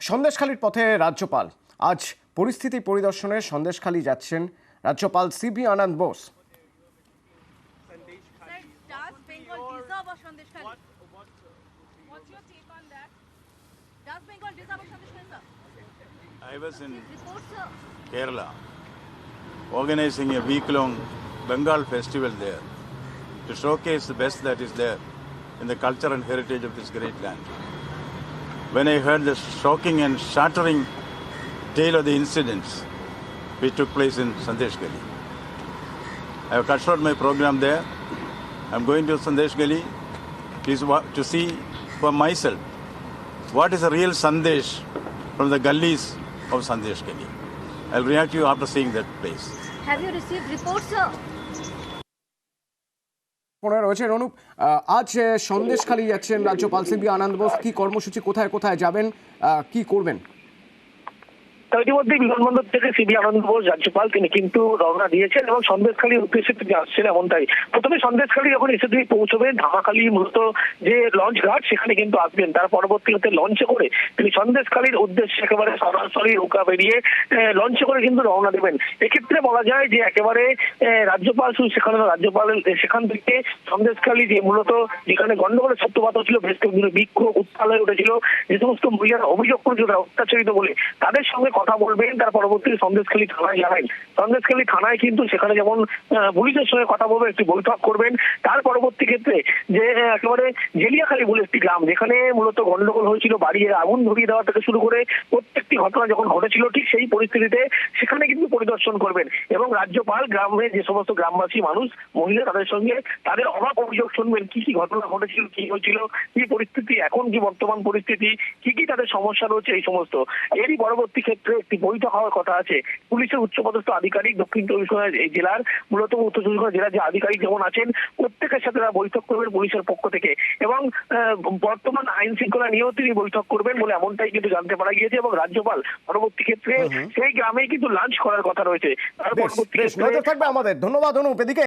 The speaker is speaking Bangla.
সন্দেশখালীর পথে রাজ্যপাল আজ পরিস্থিতি পরিদর্শনে সন্দেশখালী যাচ্ছেন রাজ্যপাল CV Ananda Bose. I was in Kerala organizing a week-long Bengal festival there to showcase the best that is there in the culture and heritage of this great land. When I heard the shocking and shattering tale of the incidents which took place in Sandeshgali, I have cut short my program there. I am going to Sandeshgali to see for myself what is a real Sandesh from the gullies of Sandeshgali. I'll react to you after seeing that place. Have you received reports, sir? রয়েছে অনুপ, আজ সন্দেশখালী যাচ্ছেন রাজ্যপাল সিবি আনন্দ বোস। কি কর্মসূচি, কোথায় কোথায় যাবেন, কি করবেন? ইতিমধ্যে বিমানবন্দর থেকে সিবি আনন্দ বোস রাজ্যপাল তিনি কিন্তু রওনা দিয়েছেন এবং সন্দেশখালীর উদ্দেশ্যে তিনি আসছেন এমনটাই। প্রথমে সন্দেশখালী যখন এসে তিনি পৌঁছবেন ধামাখালী মূলত যে লঞ্চ ঘাট সেখানে কিন্তু আসবেন। তার পরবর্তীতে লঞ্চে করে তিনি সন্দেশখালীর উদ্দেশ্যে একেবারে সরাসরি নৌকা বেরিয়ে লঞ্চে করে কিন্তু রওনা দেবেন। এক্ষেত্রে বলা যায় যে একেবারে রাজ্যপাল শুধু সেখানে রাজ্যপাল সেখান থেকে সন্দেশখালী যে মূলত যেখানে গন্ডগোলের সূত্রপাত ছিল, বেশ কয়েকদিন বিক্ষোভ উত্তাল হয়ে উঠেছিল, যে সমস্ত মহিলারা অভিযোগ করেছিল অত্যাচারিত বলে, তাদের সঙ্গে কথা বলবেন। তার পরবর্তীতে সন্দেশখালী থানায় যাবেন। সন্দেশখালী থানায় কিন্তু সেখানে যেমন পুলিশের সঙ্গে কথা বলবেন, একটি বৈঠক করবেন। তার পরবর্তী ক্ষেত্রে যে একেবারে জেলিয়াখালী বলে একটি গ্রাম যেখানে মূলত গন্ডগোল হয়েছিল, বাড়িয়ে আগুন ধরিয়ে দেওয়া থেকে শুরু করে প্রত্যেকটি ঘটনা যখন ঘটেছিল, ঠিক সেই পরিস্থিতিতে সেখানে কিন্তু পরিদর্শন করবেন এবং রাজ্যপাল গ্রামে যে সমস্ত গ্রামবাসী মানুষ মহিলা তাদের সঙ্গে তাদের অভাব অভিযোগ শুনবেন, কি কি ঘটনা ঘটেছিল, কি হয়েছিল, কি পরিস্থিতি এখন, কি বর্তমান পরিস্থিতি, কি কি তাদের সমস্যা রয়েছে, এই সমস্ত। এরই পরবর্তী ক্ষেত্রে একটি বৈঠক হওয়ার কথা আছে। পুলিশের উচ্চপদস্থ আধিকারিক দক্ষিণ চব্বিশ পরগনা জেলার মূলত উত্তর চব্বিশ পরগনা জেলার যে আধিকারিক যেমন আছেন প্রত্যেকের সাথে তারা বৈঠক করবেন পুলিশের পক্ষ থেকে এবং বর্তমান আইন শৃঙ্খলা নিয়েও তিনি বৈঠক করবেন বলে এমনটাই কিন্তু জানতে পারা গিয়েছে। এবং রাজ্যপাল পরবর্তী ক্ষেত্রে সেই গ্রামেই কিন্তু লাঞ্চ করার কথা রয়েছে। তার পরবর্তী নজর থাকবে আমাদের। ধন্যবাদ অনুপ। এদিকে